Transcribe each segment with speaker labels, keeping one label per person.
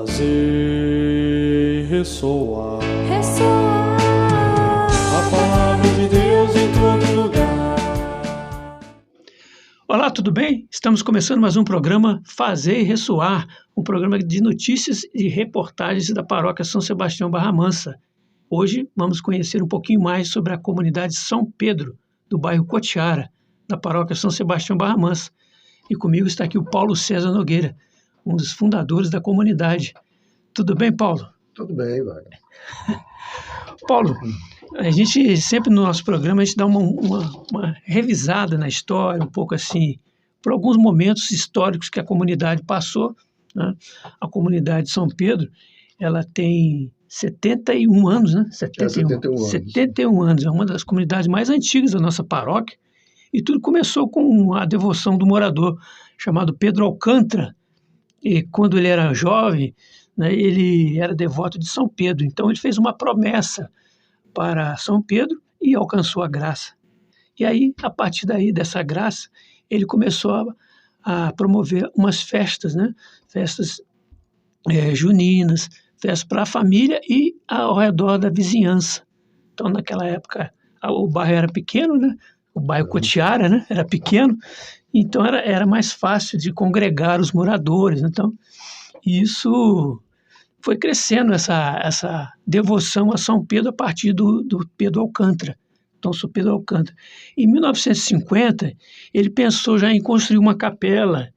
Speaker 1: Fazer ressoar
Speaker 2: Ressoar
Speaker 1: a palavra de Deus em todo lugar.
Speaker 3: Olá, tudo bem? Estamos começando mais um programa Fazer Ressoar, um programa de notícias e reportagens da paróquia São Sebastião Barra Mansa. Hoje vamos conhecer um pouquinho mais sobre a comunidade São Pedro, do bairro Cotiara, da paróquia São Sebastião Barra Mansa. E comigo está aqui o Paulo César Nogueira, um dos fundadores da comunidade. Tudo bem, Paulo?
Speaker 4: Tudo bem, Wagner.
Speaker 3: Paulo, a gente sempre no nosso programa a gente dá uma revisada na história, um pouco assim, por alguns momentos históricos que a comunidade passou, né? A comunidade de São Pedro, ela tem 71 anos, né? 71 anos. É uma das comunidades mais antigas da nossa paróquia. E tudo começou com a devoção do morador chamado Pedro Alcântara. E quando ele era jovem, né, ele era devoto de São Pedro. Então ele fez uma promessa para São Pedro e alcançou a graça. E aí, a partir daí, dessa graça, ele começou a promover umas festas, né? Festas juninas, festas para a família e ao redor da vizinhança. Então, naquela época, o bairro era pequeno, né? O bairro Cotiara, né? Era pequeno, então era mais fácil de congregar os moradores. Então, isso foi crescendo, essa devoção a São Pedro a partir do Pedro Alcântara. Então, São Pedro Alcântara. Em 1950, ele pensou já em construir uma capela,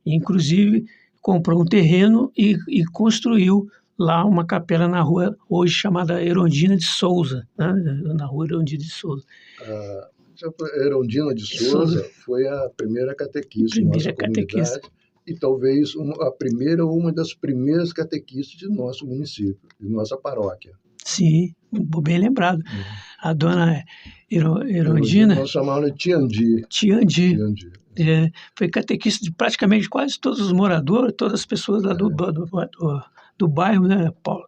Speaker 3: inclusive comprou um terreno e construiu lá uma capela na rua hoje chamada Erondina de Souza, né? Na rua Erondina de Souza.
Speaker 4: Erondina de Souza foi a primeira catequista da nossa comunidade e talvez uma das primeiras catequistas de nosso município, de nossa paróquia.
Speaker 3: Sim, bem lembrado. A dona Erondina...
Speaker 4: Nós chamávamos de Tiandi.
Speaker 3: Tiandi. Foi catequista de praticamente quase todos os moradores, todas as pessoas lá do bairro, né, Paulo?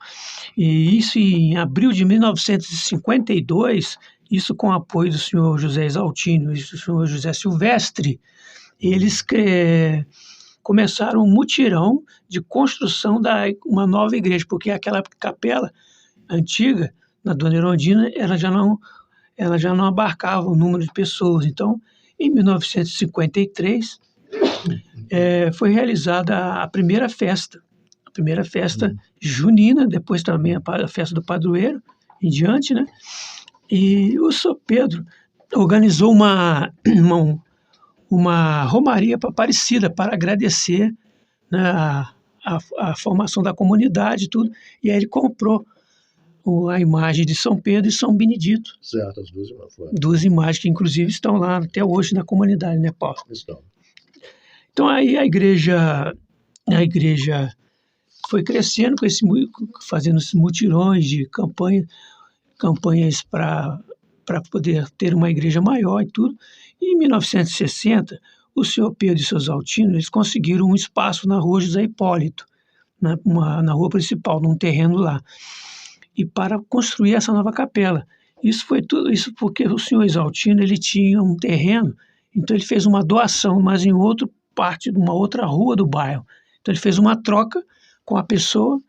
Speaker 3: E isso em abril de 1952... Isso com o apoio do senhor José Exaltino e do senhor José Silvestre, eles começaram um mutirão de construção uma nova igreja, porque aquela capela antiga, na Dona Erondina, ela já não abarcava o número de pessoas. Então, em 1953, foi realizada a primeira festa junina, depois também a festa do padroeiro, em diante, né? E o São Pedro organizou uma romaria para Aparecida para agradecer, né, a formação da comunidade e tudo. E aí ele comprou a imagem de São Pedro e São Benedito.
Speaker 4: Certo, as duas imagens.
Speaker 3: Duas imagens que inclusive estão lá até hoje na comunidade, né, Paulo?
Speaker 4: Estão.
Speaker 3: Então aí a igreja foi crescendo fazendo esses mutirões de campanhas para poder ter uma igreja maior e tudo. E em 1960, o senhor Pedro e seus Altino, eles conseguiram um espaço na rua José Hipólito, na rua principal, num terreno lá, e para construir essa nova capela. Isso porque o senhor Exaltino, ele tinha um terreno, então ele fez uma doação, mas em outra parte de uma outra rua do bairro. Então ele fez uma troca com a pessoa,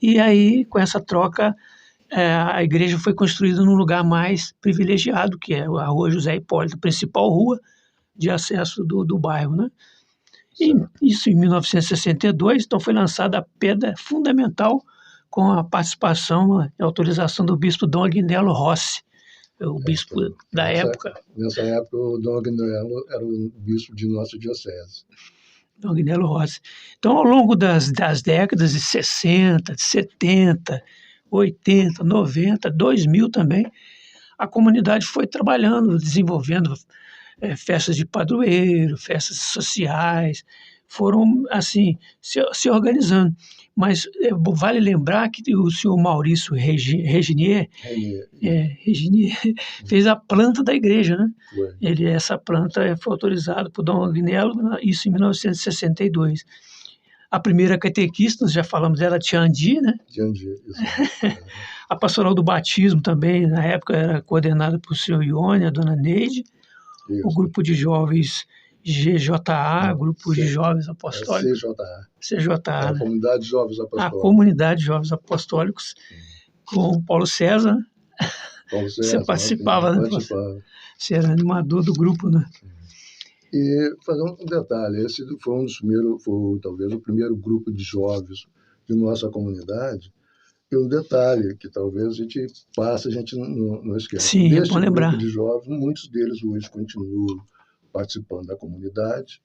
Speaker 3: e aí com essa troca a igreja foi construída num lugar mais privilegiado, que é a rua José Hipólito, a principal rua de acesso do bairro, né? E isso em 1962, então foi lançada a pedra fundamental com a participação e autorização do bispo Dom Agnello Rossi, o bispo da época.
Speaker 4: Nessa época, o Dom Agnello era o bispo de nossa diocese.
Speaker 3: Dom Agnello Rossi. Então, ao longo das décadas de 60, de 70, 80, 90, 2000 também, a comunidade foi trabalhando, desenvolvendo festas de padroeiro, festas sociais, foram assim se organizando. Mas vale lembrar que o senhor Maurício Reginier fez a planta da igreja, né? Essa planta foi autorizada por Dom Agnello, isso em 1962. A primeira catequista, nós já falamos dela, Tiandi, né?
Speaker 4: Tiandi, isso.
Speaker 3: A pastoral do batismo também, na época, era coordenada por senhor Ione, a dona Neide. Isso. O grupo de jovens GJA, Grupo de Jovens
Speaker 4: É
Speaker 3: Apostólicos.
Speaker 4: CJA.
Speaker 3: CJA,
Speaker 4: É a
Speaker 3: né?
Speaker 4: Comunidade de Jovens
Speaker 3: A
Speaker 4: Apostólicos.
Speaker 3: Comunidade de Jovens Apostólicos, com o Paulo César.
Speaker 4: Paulo
Speaker 3: Você
Speaker 4: César,
Speaker 3: participava, né?
Speaker 4: participava.
Speaker 3: Você era animador do grupo, né?
Speaker 4: E fazer um detalhe, esse foi um dos primeiros, foi talvez o primeiro grupo de jovens de nossa comunidade. E um detalhe que talvez a gente passe, a gente não esquece.
Speaker 3: Sim, é
Speaker 4: Deste
Speaker 3: bom lembrar.
Speaker 4: grupo de jovens, muitos deles hoje continuam participando da comunidade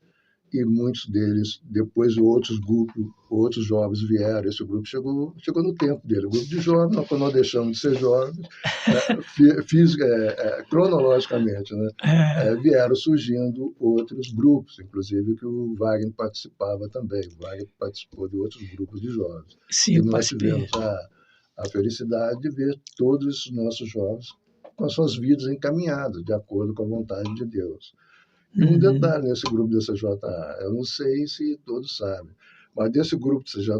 Speaker 4: e muitos deles, depois outros grupos, outros jovens vieram. Esse grupo chegou no tempo dele. O grupo de jovens, quando nós deixamos de ser jovens, cronologicamente, né? Vieram surgindo outros grupos, inclusive que o Wagner participava também. O Wagner participou de outros grupos de jovens.
Speaker 3: Sim,
Speaker 4: e nós tivemos a felicidade de ver todos esses nossos jovens com as suas vidas encaminhadas, de acordo com a vontade de Deus. E um detalhe nesse grupo do CJA, eu não sei se todos sabem, mas desse grupo do CJA,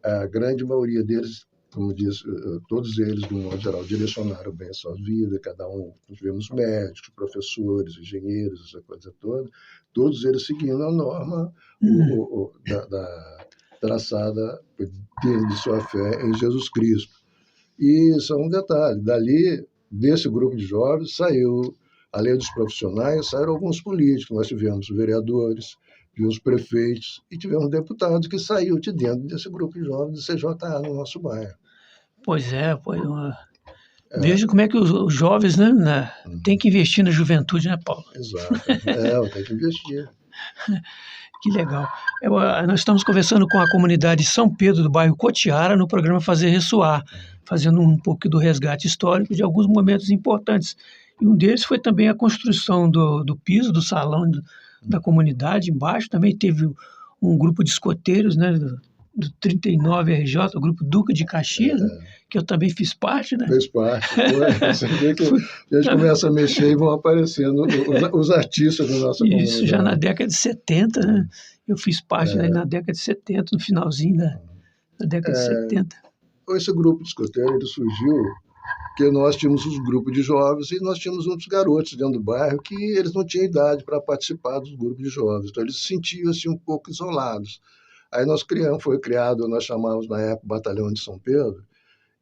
Speaker 4: a grande maioria deles, como diz, todos eles, de um modo geral, direcionaram bem a sua vida, cada um, tivemos médicos, professores, engenheiros, essa coisa toda, todos eles seguindo a norma da traçada dentro de sua fé em Jesus Cristo. E isso é um detalhe, dali, desse grupo de jovens, saiu, além dos profissionais, saíram alguns políticos. Nós tivemos vereadores, tivemos prefeitos e tivemos deputados que saíram de dentro desse grupo de jovens do CJA no nosso bairro.
Speaker 3: Pois é, veja como é que os jovens, né, têm que investir na juventude, né, Paulo?
Speaker 4: Exato. Tem que investir.
Speaker 3: Que legal. Nós estamos conversando com a comunidade São Pedro do bairro Cotiara no programa Fazer Ressoar, fazendo um pouco do resgate histórico de alguns momentos importantes. E um deles foi também a construção do piso, do salão da comunidade embaixo. Também teve um grupo de escoteiros, né, do 39 RJ, o grupo Duca de Caxias, né, que eu também fiz parte, né?
Speaker 4: Fez parte. Você vê que a gente começa a mexer e vão aparecendo os artistas da nossa comunidade.
Speaker 3: Isso, já na década de 70, né? Eu fiz parte na década de 70, no finalzinho da década de 70.
Speaker 4: Esse grupo de escoteiros, ele surgiu porque nós tínhamos os grupos de jovens e nós tínhamos outros garotos dentro do bairro que eles não tinham idade para participar dos grupos de jovens, então eles se sentiam assim um pouco isolados. Aí nós nós chamávamos na época Batalhão de São Pedro,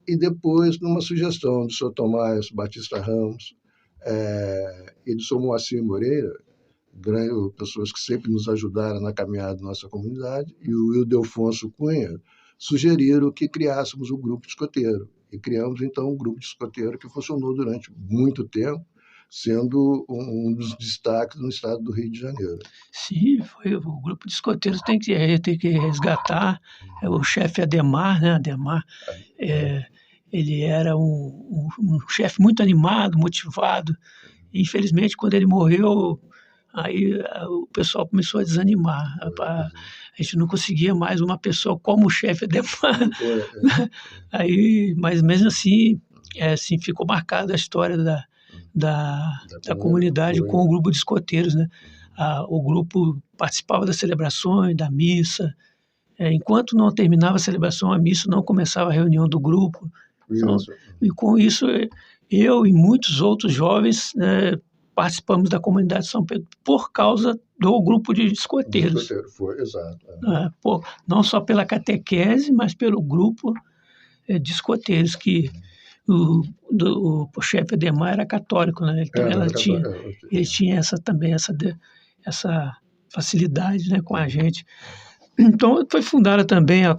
Speaker 4: e depois, numa sugestão do Sr. Tomás Batista Ramos e do Sr. Moacir Moreira, pessoas que sempre nos ajudaram na caminhada da nossa comunidade, e o Ildefonso Cunha, sugeriram que criássemos o grupo de escoteiro. E criamos, então, um grupo de escoteiro que funcionou durante muito tempo, sendo um dos destaques no estado do Rio de Janeiro.
Speaker 3: Sim, o grupo de escoteiros tem que resgatar o chefe Ademar, né? Ademar, ele era um chefe muito animado, motivado. E, infelizmente, quando ele morreu, aí o pessoal começou a desanimar. A gente não conseguia mais uma pessoa como o chefe Ademar. Aí, mas mesmo assim, ficou marcada a história da comunidade com o grupo de escoteiros, né? O grupo participava das celebrações, da missa. Enquanto não terminava a celebração, a missa, não começava a reunião do grupo. Então, e com isso, eu e muitos outros jovens participamos da comunidade de São Pedro por causa do grupo de escoteiros.
Speaker 4: Foi, exato.
Speaker 3: Não só pela catequese, mas pelo grupo de escoteiros que o chefe Ademar era católico, né? Então ele tinha essa facilidade, né, com a gente. Então foi fundada também a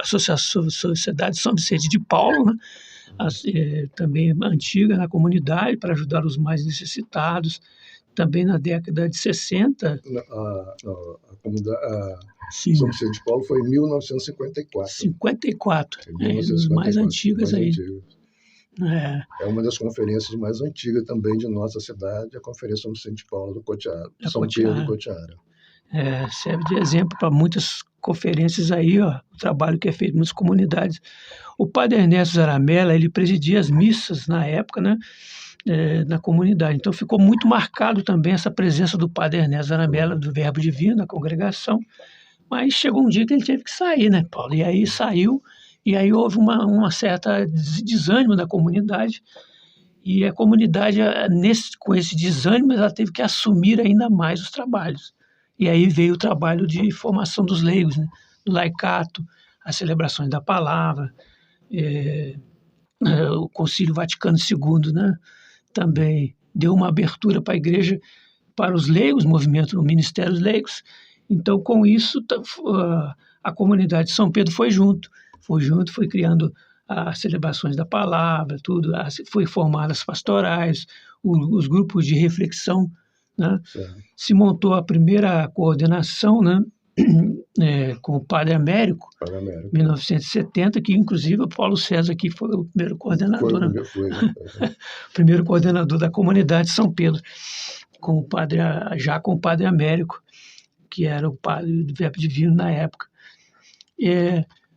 Speaker 3: Sociedade São Vicente de Paulo, né? Também antiga na comunidade, para ajudar os mais necessitados. Também na década de 60.
Speaker 4: A São Vicente de Paulo foi em 1954.
Speaker 3: 54, os mais antigas aí.
Speaker 4: É uma das conferências mais antigas também de nossa cidade, a Conferência São Vicente de Paulo do Cotiara, São Pedro do Cotiara.
Speaker 3: Serve de exemplo para muitas conferências aí, o trabalho que é feito nas comunidades. O padre Ernesto Zaramella, ele presidia as missas na época, né, na comunidade. Então ficou muito marcado também essa presença do padre Ernesto Zaramella, do Verbo Divino, na congregação. Mas chegou um dia que ele teve que sair, né, Paulo? E aí saiu, e aí houve uma certa desânimo da comunidade. E a comunidade, com esse desânimo, ela teve que assumir ainda mais os trabalhos. E aí veio o trabalho de formação dos leigos, né? Do laicato, as celebrações da palavra, o Concílio Vaticano II, né? Também deu uma abertura para a igreja, para os leigos, movimento Ministérios Leigos. Então, com isso, a comunidade de São Pedro foi junto, foi criando as celebrações da palavra, tudo, foi formadas as pastorais, os grupos de reflexão, né? Se montou a primeira coordenação, né? Com o Padre Américo, em 1970, que inclusive o Paulo César aqui foi o primeiro coordenador, o primeiro coordenador da comunidade de São Pedro, com o Padre Américo, que era o padre do Verbo Divino na época.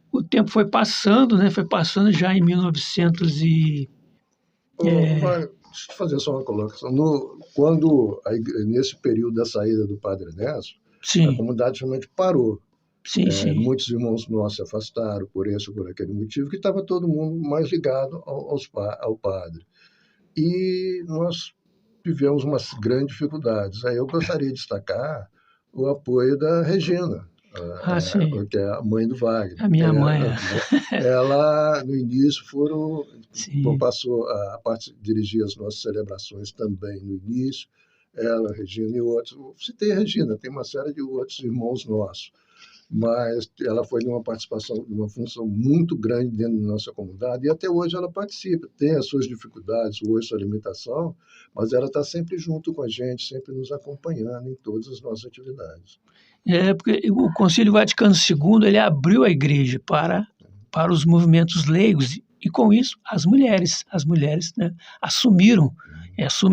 Speaker 3: O tempo foi passando, né? Foi passando já em 1900 e...
Speaker 4: Deixa eu fazer só uma colocação. Nesse período da saída do Padre Ernesto,
Speaker 3: Sim.
Speaker 4: A comunidade realmente parou.
Speaker 3: Sim, sim.
Speaker 4: Muitos irmãos nossos se afastaram por esse ou por aquele motivo, que estava todo mundo mais ligado ao padre. E nós tivemos umas grandes dificuldades. Aí eu gostaria de destacar o apoio da Regina, que é a mãe do Wagner.
Speaker 3: A minha mãe.
Speaker 4: Ela, no início, passou a dirigir as nossas celebrações também no início. Ela, Regina e outros. Citei a Regina, tem uma série de outros irmãos nossos. Mas ela foi de uma participação, de uma função muito grande dentro da nossa comunidade, e até hoje ela participa, tem as suas dificuldades, hoje sua limitação, mas ela está sempre junto com a gente, sempre nos acompanhando em todas as nossas atividades.
Speaker 3: Porque o Concílio Vaticano II, ele abriu a igreja para os movimentos leigos, e com isso as mulheres, né, assumem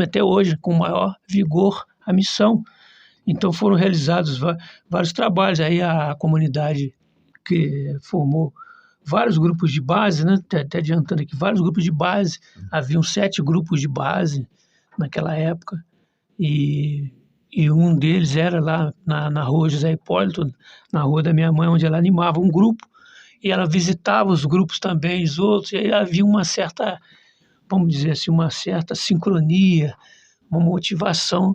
Speaker 3: até hoje com maior vigor a missão. Então foram realizados vários trabalhos. Aí a comunidade que formou vários grupos de base, né? Até adiantando aqui, vários grupos de base. Haviam 7 grupos de base naquela época. E um deles era lá na rua José Hipólito, na rua da minha mãe, onde ela animava um grupo. E ela visitava os grupos também, os outros. E aí havia uma certa, vamos dizer assim, uma certa sincronia, uma motivação.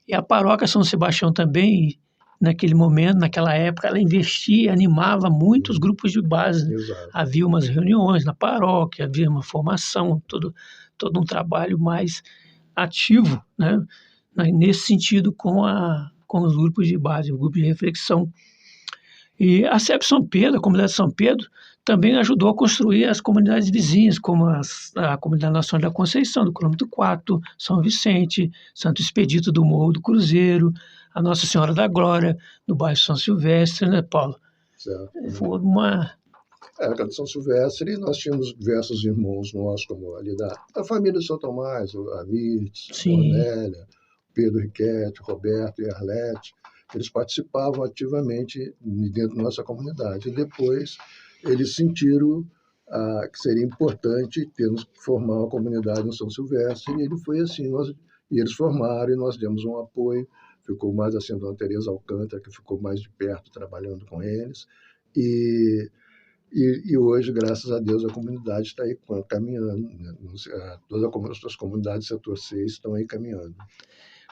Speaker 3: E a paróquia São Sebastião também, naquele momento, naquela época, ela investia, animava muitos grupos de base.
Speaker 4: Exato.
Speaker 3: Havia umas reuniões na paróquia, havia uma formação, todo um trabalho mais ativo, né? Nesse sentido, com os grupos de base, o grupo de reflexão. E a SEB São Pedro, a comunidade de São Pedro, também ajudou a construir as comunidades vizinhas, como a Comunidade Nacional da Conceição, do quilômetro 4, São Vicente, Santo Expedito do Morro do Cruzeiro, a Nossa Senhora da Glória, no bairro São Silvestre, né, Paulo?
Speaker 4: Certo.
Speaker 3: Foi uma...
Speaker 4: A de São Silvestre, nós tínhamos diversos irmãos nossos, como ali da família de São Tomás, a Mirtz, a Cornélia, Pedro Riquete, Roberto e Arlete. Eles participavam ativamente dentro da nossa comunidade. E depois eles sentiram que seria importante termos que formar uma comunidade no São Silvestre, e ele foi assim, e eles formaram e nós demos um apoio. Ficou mais assim a Dona Teresa Alcântara, que ficou mais de perto trabalhando com eles, e hoje, graças a Deus, a comunidade está aí caminhando, né? Todas as comunidades do setor 6 estão aí caminhando.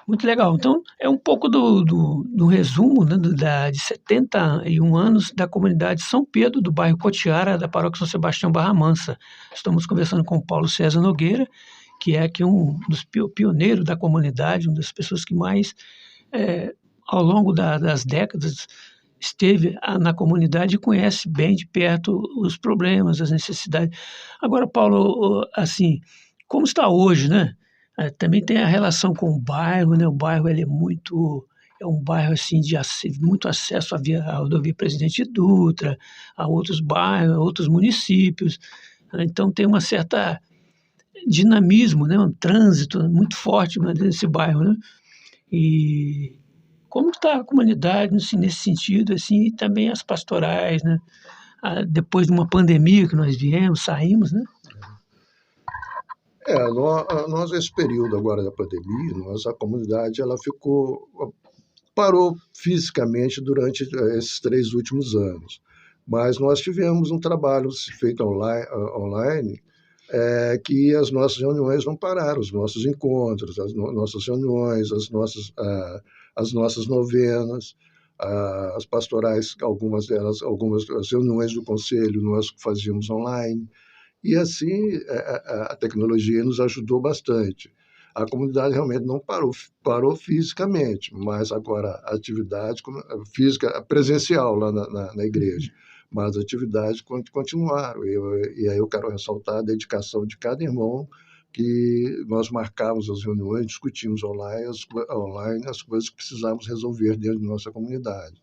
Speaker 3: Muito legal. Então, é um pouco do resumo, né, de 71 anos da comunidade São Pedro, do bairro Cotiara, da paróquia São Sebastião Barra Mansa. Estamos conversando com o Paulo César Nogueira, que é aqui um dos pioneiros da comunidade, uma das pessoas que mais, ao longo das décadas, esteve na comunidade e conhece bem de perto os problemas, as necessidades. Agora, Paulo, assim, como está hoje, né? Também tem a relação com o bairro, né? O bairro ele é um bairro assim de muito acesso à rodovia Presidente Dutra, a outros bairros, a outros municípios. Então tem uma certa dinamismo, né? Um trânsito muito forte nesse bairro, né? E como está a comunidade assim, nesse sentido, assim, e também as pastorais, né? Depois de uma pandemia que nós saímos, né?
Speaker 4: Nós, esse período agora da pandemia, a comunidade ela parou fisicamente durante esses 3 últimos anos, mas nós tivemos um trabalho feito online que as nossas reuniões não pararam, os nossos encontros, nossas reuniões, as nossas novenas, as pastorais, algumas as reuniões do conselho nós fazíamos online, e assim a tecnologia nos ajudou bastante. A comunidade realmente não parou fisicamente, mas agora a atividade física, presencial lá na igreja, mas as atividades continuaram. E aí eu quero ressaltar a dedicação de cada irmão, que nós marcávamos as reuniões, discutimos online as coisas que precisávamos resolver dentro de nossa comunidade.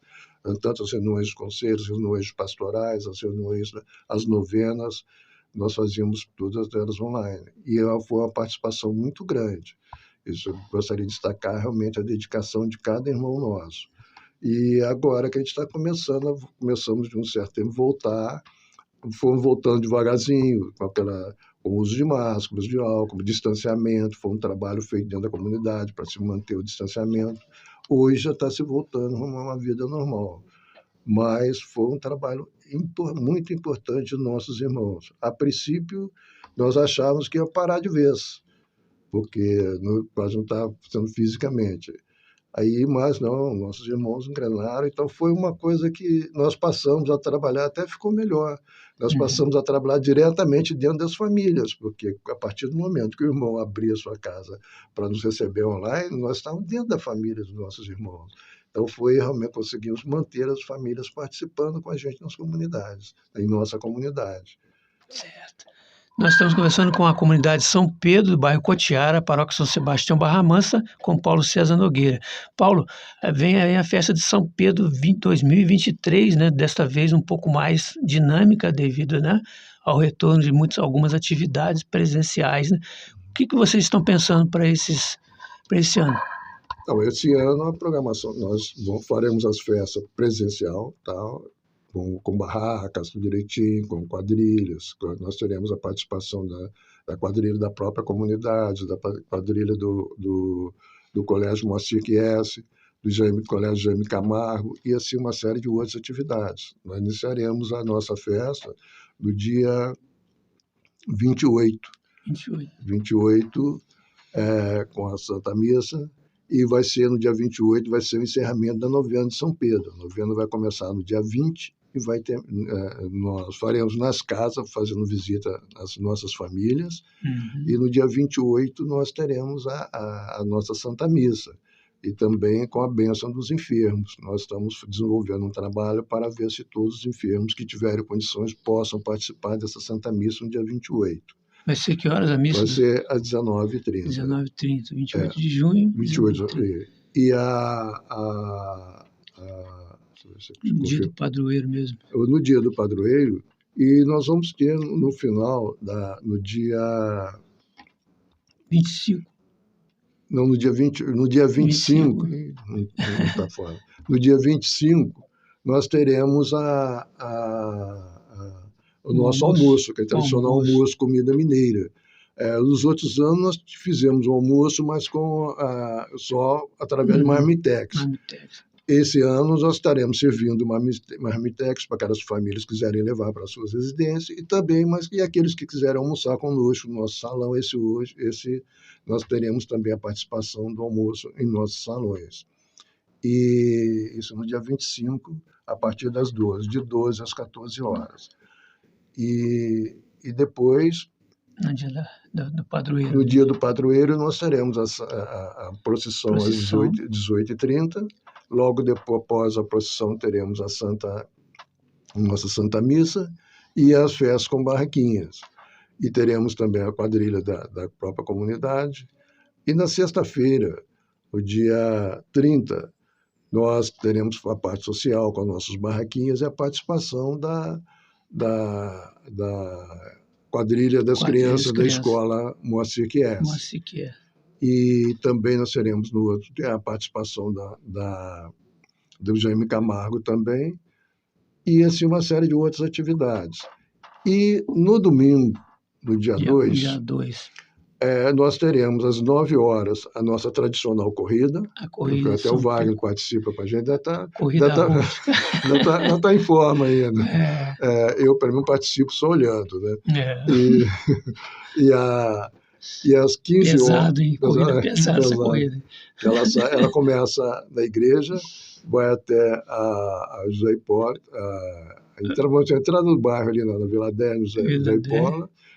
Speaker 4: Tanto as reuniões dos conselhos, as reuniões pastorais, as reuniões, as novenas, nós fazíamos todas elas online. E foi uma participação muito grande. Isso eu gostaria de destacar realmente a dedicação de cada irmão nosso. E agora que a gente está começamos de um certo tempo voltar, fomos voltando devagarzinho, com o uso de máscaras, de álcool, distanciamento, foi um trabalho feito dentro da comunidade para se manter o distanciamento. Hoje já está se voltando a uma vida normal, mas foi um trabalho muito importante dos nossos irmãos. A princípio, nós achávamos que ia parar de vez, porque quase não estava funcionando fisicamente. Aí, mas não, nossos irmãos engrenaram, então foi uma coisa que nós passamos a trabalhar, até ficou melhor. Nós passamos a trabalhar diretamente dentro das famílias, porque a partir do momento que o irmão abria sua casa para nos receber online, nós estávamos dentro da família dos nossos irmãos. Então realmente conseguimos manter as famílias participando com a gente nas comunidades, em nossa comunidade.
Speaker 3: Certo. Nós estamos conversando com a comunidade São Pedro, do bairro Cotiara, paróquia São Sebastião Barra Mansa, com Paulo César Nogueira. Paulo, vem aí a festa de São Pedro 2023, né? Desta vez um pouco mais dinâmica devido, né, ao retorno de algumas atividades presenciais, né? O que vocês estão pensando para esse ano?
Speaker 4: Então, esse ano a programação, nós faremos as festas presencial, tal, com barracas, tudo direitinho, com quadrilhas. Nós teremos a participação da quadrilha da própria comunidade, da quadrilha do Colégio Moacir Quiesse, do Colégio Jaime Camargo, e assim uma série de outras atividades. Nós iniciaremos a nossa festa no dia 28. 28 com a Santa Missa, e vai ser no dia 28, vai ser o encerramento da novena de São Pedro. A novena vai começar no dia 20 e vai ter, nós faremos nas casas, fazendo visita às nossas famílias, e no dia 28 nós teremos a nossa Santa Missa, e também com a bênção dos enfermos. Nós estamos desenvolvendo um trabalho para ver se todos os enfermos que tiverem condições possam participar dessa Santa Missa no dia 28.
Speaker 3: Vai ser que horas a missa?
Speaker 4: Vai ser às 19h30.
Speaker 3: 19h30, 28 de junho.
Speaker 4: 28. E
Speaker 3: no dia do padroeiro mesmo.
Speaker 4: No dia do padroeiro, e nós vamos ter no final, no dia
Speaker 3: 25.
Speaker 4: Não, no dia 25. Não está fora. No dia 25, nós teremos o nosso almoço, que é tradicional almoço, comida mineira. Nos outros anos nós fizemos o almoço, mas só através de marmitex. Esse ano nós estaremos servindo marmitex para aquelas famílias que quiserem levar para suas residências, e também, e aqueles que quiserem almoçar conosco no nosso salão, esse nós teremos também a participação do almoço em nossos salões. E isso no dia 25, a partir das 12, de 12 às 14 horas. E depois,
Speaker 3: no dia do padroeiro.
Speaker 4: No dia do padroeiro, nós teremos a procissão às 18h30. Logo depois, após a procissão, teremos nossa Santa Missa e as festas com barraquinhas. E teremos também a quadrilha da própria comunidade. E na sexta-feira, no dia 30, nós teremos a parte social com as nossas barraquinhas e a participação da quadrilha das crianças da escola Moacir Quiesse. E também nós teremos no outro a participação do Jaime Camargo também, e assim uma série de outras atividades. E no domingo, no dia 2, Nós teremos às 9 horas a nossa tradicional corrida.
Speaker 3: A corrida.
Speaker 4: Até o Wagner participa com a gente.
Speaker 3: Corrida
Speaker 4: Não está em forma ainda. Eu, pelo menos, participo só olhando. Né? E às 15
Speaker 3: pesado,
Speaker 4: horas...
Speaker 3: Hein? Corrida pesada essa corrida.
Speaker 4: Ela começa na igreja, vai até a José Hipólito, a entrada do bairro ali na Vila 10,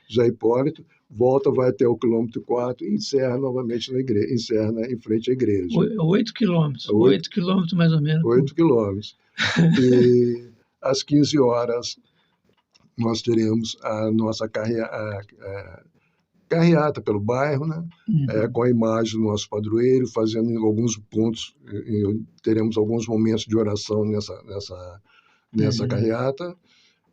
Speaker 4: José Hipólito, volta, vai até o quilômetro 4 e encerra novamente na igreja, encerra em frente à igreja.
Speaker 3: 8 quilômetros, 8 quilômetros mais ou menos.
Speaker 4: 8 quilômetros. E às 15 horas nós teremos a nossa carreata pelo bairro, né? Com a imagem do nosso padroeiro, fazendo em alguns pontos, teremos alguns momentos de oração nessa carreata.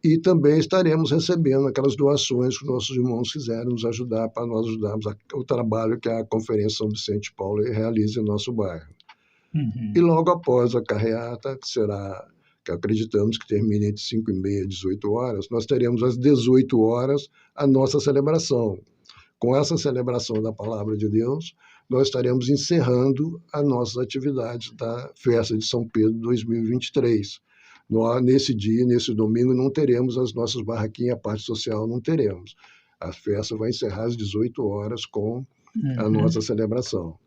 Speaker 4: E também estaremos recebendo aquelas doações que nossos irmãos quiserem nos ajudar, para nós ajudarmos o trabalho que a Conferência São Vicente de Paulo realiza em nosso bairro. E logo após a carreata, que acreditamos que termine entre 5h30 e 18 horas, nós teremos às 18 horas a nossa celebração. Com essa celebração da Palavra de Deus, nós estaremos encerrando as nossas atividades da Festa de São Pedro 2023. Nesse dia, nesse domingo, não teremos as nossas barraquinhas, a parte social não teremos. A festa vai encerrar às 18 horas com a nossa celebração.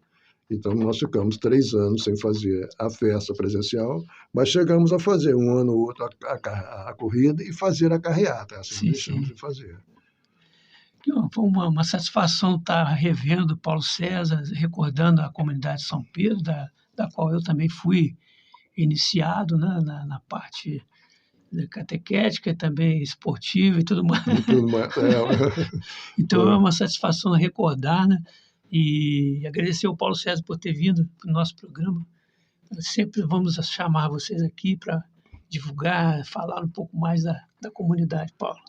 Speaker 4: Então, nós ficamos 3 anos sem fazer a festa presencial, mas chegamos a fazer um ano ou outro a corrida e fazer a carreata. Assim não deixamos de fazer.
Speaker 3: Foi uma satisfação estar revendo Paulo César, recordando a comunidade de São Pedro, da qual eu também fui iniciado, né, na parte catequética e também esportiva e tudo mais. Então é uma satisfação recordar, né, e agradecer ao Paulo César por ter vindo para o nosso programa. Nós sempre vamos chamar vocês aqui para divulgar, falar um pouco mais da comunidade, Paulo.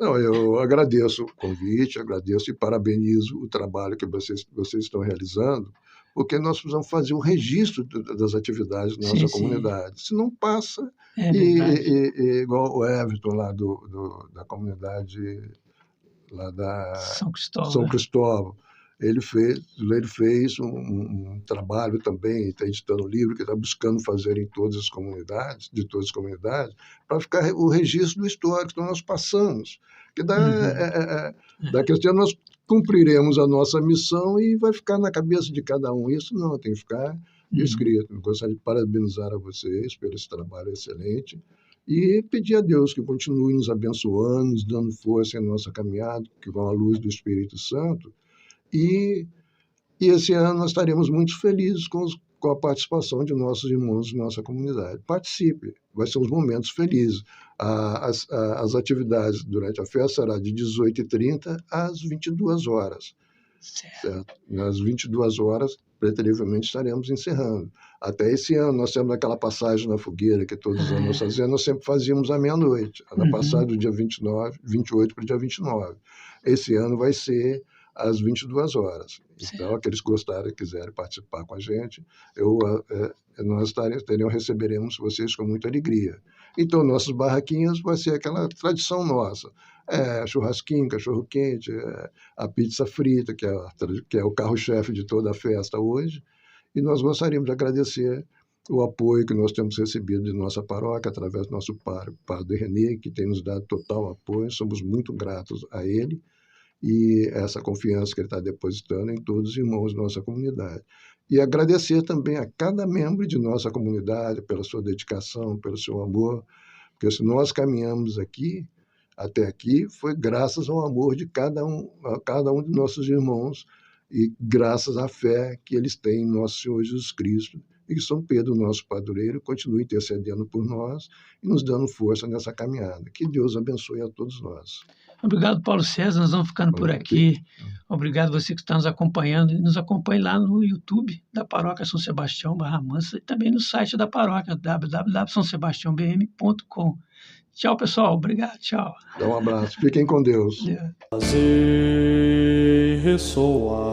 Speaker 4: Não, eu agradeço o convite, agradeço e parabenizo o trabalho que vocês estão realizando, porque nós precisamos fazer um registro das atividades da nossa comunidade. Se não passa, igual o Everton lá da comunidade lá da São Cristóvão, ele fez um trabalho também, está editando um livro que está buscando fazer em todas as comunidades, para ficar o registro do histórico que nós passamos. Que da questão nós cumpriremos a nossa missão e vai ficar na cabeça de cada um. Isso não, tem que ficar escrito. Eu gostaria de parabenizar a vocês pelo esse trabalho excelente e pedir a Deus que continue nos abençoando, nos dando força em nossa caminhada, que com a luz do Espírito Santo. E esse ano nós estaremos muito felizes com a participação de nossos irmãos de nossa comunidade. Participe, vai ser uns momentos felizes. As atividades durante a festa serão de 18h30 às 22 horas. Certo? Às 22 horas, preterivelmente, estaremos encerrando. Até esse ano, nós temos aquela passagem na fogueira que todos os anos nós fazíamos, nós sempre fazíamos à meia-noite, na passagem do dia 28 para o dia 29. Esse ano vai ser às 22 horas. Então, aqueles que gostarem, quiserem participar com a gente, nós receberemos vocês com muita alegria. Então, nossas barraquinhas vai ser aquela tradição nossa. Churrasquinho, cachorro-quente, a pizza frita, que é o carro-chefe de toda a festa hoje. E nós gostaríamos de agradecer o apoio que nós temos recebido de nossa paróquia, através do nosso padre René, que tem nos dado total apoio. Somos muito gratos a ele. E essa confiança que ele está depositando em todos os irmãos da nossa comunidade. E agradecer também a cada membro de nossa comunidade pela sua dedicação, pelo seu amor, porque se nós caminhamos até aqui, foi graças ao amor de cada um de nossos irmãos e graças à fé que eles têm em nosso Senhor Jesus Cristo. E que São Pedro, nosso padroeiro, continue intercedendo por nós e nos dando força nessa caminhada. Que Deus abençoe a todos nós.
Speaker 3: Obrigado, Paulo César. Nós vamos ficando por aqui. Obrigado você que está nos acompanhando. E nos acompanhe lá no YouTube da Paróquia São Sebastião Barra Mansa e também no site da paróquia, www.sãosebastiãobm.com. Tchau, pessoal. Obrigado. Tchau.
Speaker 4: Dá um abraço. Fiquem com Deus.
Speaker 1: Fazer ressoar.